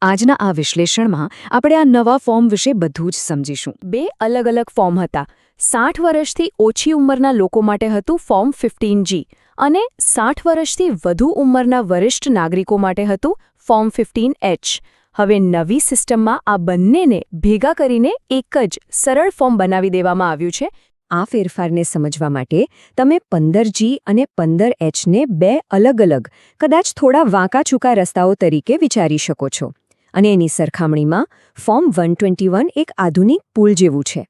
આજના આ વિશ્લેષણમાં આપણે આ નવા ફોર્મ વિશે બધું જ સમજીશું. બે અલગ અલગ ફોર્મ હતા. 60 વર્ષથી ઓછી ઉંમરના લોકો માટે હતું ફોર્મ 15G અને 60 વર્ષથી વધુ ઉંમરના વરિષ્ઠ નાગરિકો માટે હતું ફોર્મ 15H. હવે નવી સિસ્ટમમાં આ બંનેને ભેગા કરીને એક જ સરળ ફોર્મ બનાવી દેવામાં આવ્યું છે. આ ફેરફારને સમજવા માટે તમે 15G અને 15Hને બે અલગ અલગ, કદાચ થોડા વાંકા-ચૂકા રસ્તાઓ તરીકે વિચારી શકો છો. અને એની સરખામણીમાં ફોર્મ 121 એક આધુનિક પુલ જેવું છે.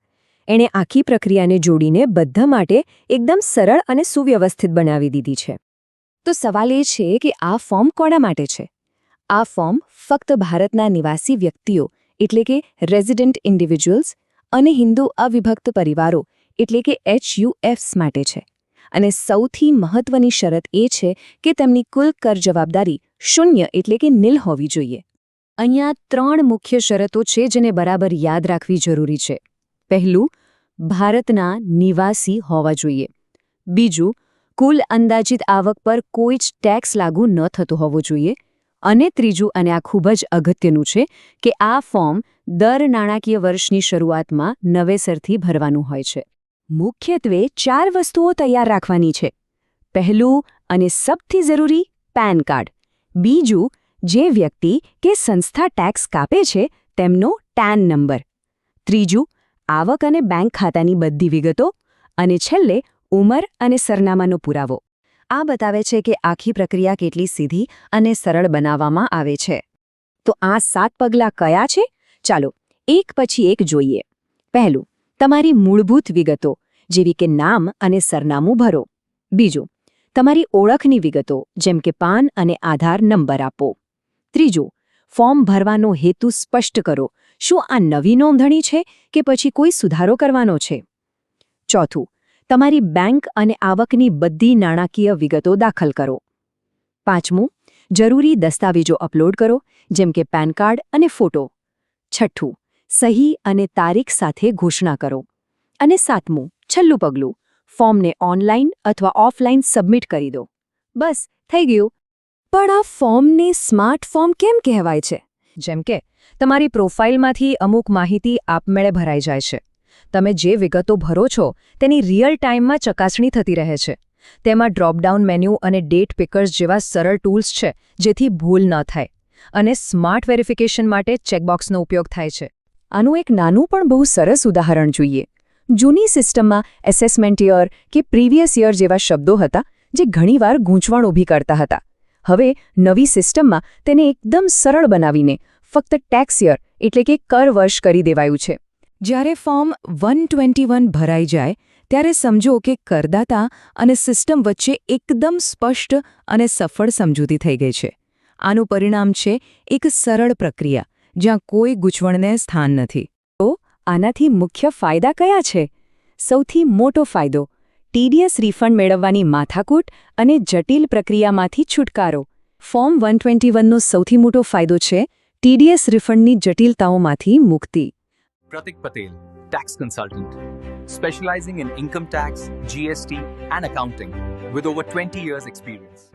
એણે આખી પ્રક્રિયાને જોડીને બધા માટે એકદમ સરળ અને સુવ્યવસ્થિત બનાવી દીધી છે. તો સવાલ એ છે કે આ ફોર્મ કોના માટે છે? આ ફોર્મ ફક્ત ભારતના નિવાસી વ્યક્તિઓ એટલે કે રેઝિડન્ટ ઇન્ડિવિજ્યુઅલ્સ અને હિન્દુ અવિભક્ત પરિવારો એટલે કે HUFs માટે છે. અને સૌથી મહત્વની શરત એ છે કે તેમની કુલ કર જવાબદારી શૂન્ય એટલે કે નિલ હોવી જોઈએ. અહીંયા 3 મુખ્ય શરતો છે જેને બરાબર યાદ રાખવી જરૂરી છે. પહેલું, ભારતના નિવાસી હોવા જોઈએ. બીજું, કુલ અંદાજિત આવક પર કોઈ જ ટેક્સ લાગુ ન થતો હોવો જોઈએ. અને ત્રીજું, અને આ ખૂબ જ અગત્યનું છે, કે આ ફોર્મ દર નાણાકીય વર્ષની શરૂઆતમાં નવેસરથી ભરવાનું હોય છે. મુખ્યત્વે 4 વસ્તુઓ તૈયાર રાખવાની છે. પહેલું અને સૌથી જરૂરી, પેન કાર્ડ. બીજું, જે વ્યક્તિ કે સંસ્થા ટેક્સ કાપે છે તેમનો ટેન નંબર. ત્રીજું, આવક અને બેંક ખાતાની બધી વિગતો. અને છેલ્લે, ઉંમર અને સરનામાનો પુરાવો. આ બતાવે છે કે આખી પ્રક્રિયા કેટલી સીધી અને સરળ બનાવવામાં આવે છે. તો આ 7 પગલાં કયા છે? ચાલો એક પછી એક જોઈએ. પહેલું, તમારી મૂળભૂત વિગતો જેવી કે નામ અને સરનામું ભરો. બીજું, તમારી ઓળખની વિગતો જેમ કે પાન અને આધાર નંબર આપો. ત્રીજું, ફોર્મ ભરવાનો હેતુ સ્પષ્ટ કરો. શું આ નવી નોંધણી છે કે પછી કોઈ સુધારો કરવાનો છે? ચોથું, તમારી બેંક અને આવકની બધી નાણાકીય વિગતો દાખલ કરો. પાંચમું, જરૂરી દસ્તાવેજો અપલોડ કરો જેમ કે પેન કાર્ડ અને ફોટો. છઠ્ઠું, સહી અને તારીખ સાથે ઘોષણા કરો. અને સાતમું, છેલ્લું પગલું, ફોર્મને ઓનલાઈન અથવા ઓફલાઈન સબમિટ કરી દો. બસ, થઈ ગયું. પણ આ ફોર્મને સ્માર્ટ ફોર્મ કેમ કહેવાય છે? જેમ કે તમારી પ્રોફાઇલમાંથી અમુક માહિતી આપમેળે ભરાઈ જાય છે. તમે જે વિગતો ભરો છો તેની રિયલ ટાઈમમાં ચકાસણી થતી રહે છે. તેમાં ડ્રોપડાઉન મેન્યુ અને ડેટ પિકર્સ જેવા સરળ ટૂલ્સ છે જેથી ભૂલ ન થાય. અને સ્માર્ટ વેરિફિકેશન માટે ચેકબોક્સનો ઉપયોગ થાય છે. આનું એક નાનું પણ બહુ સરસ ઉદાહરણ જોઈએ. જૂની સિસ્ટમમાં એસેસમેન્ટ યર કે પ્રીવિયસ યર જેવા શબ્દો હતા જે ઘણીવાર ગૂંચવણ ઊભી કરતા હતા. હવે નવી સિસ્ટમમાં તેને એકદમ સરળ બનાવીને ફક્ત ટેક્સ યર એટલે કે કર વર્ષ કરી દેવાયું છે. જ્યારે ફોર્મ 121 ભરાઈ જાય ત્યારે સમજો કે કરદાતા અને સિસ્ટમ વચ્ચે એકદમ સ્પષ્ટ અને સફળ સમજૂતી થઈ ગઈ છે. આનું પરિણામ છે એક સરળ પ્રક્રિયા જ્યાં કોઈ ગૂંચવણને સ્થાન નથી. તો આનાથી મુખ્ય ફાયદા કયા છે? સૌથી મોટો ફાયદો, ટીડીએસ રિફંડ મેળવવાની માથાકૂટ અને જટિલ પ્રક્રિયામાંથી છુટકારો. ફોર્મ 121નો સૌથી મોટો ફાયદો છે ટીડીએસ રિફંડની જટિલતાઓમાંથી મુક્તિ. Pratik Patel, tax consultant, specializing in income tax, GST, and accounting, with over 20 years' experience.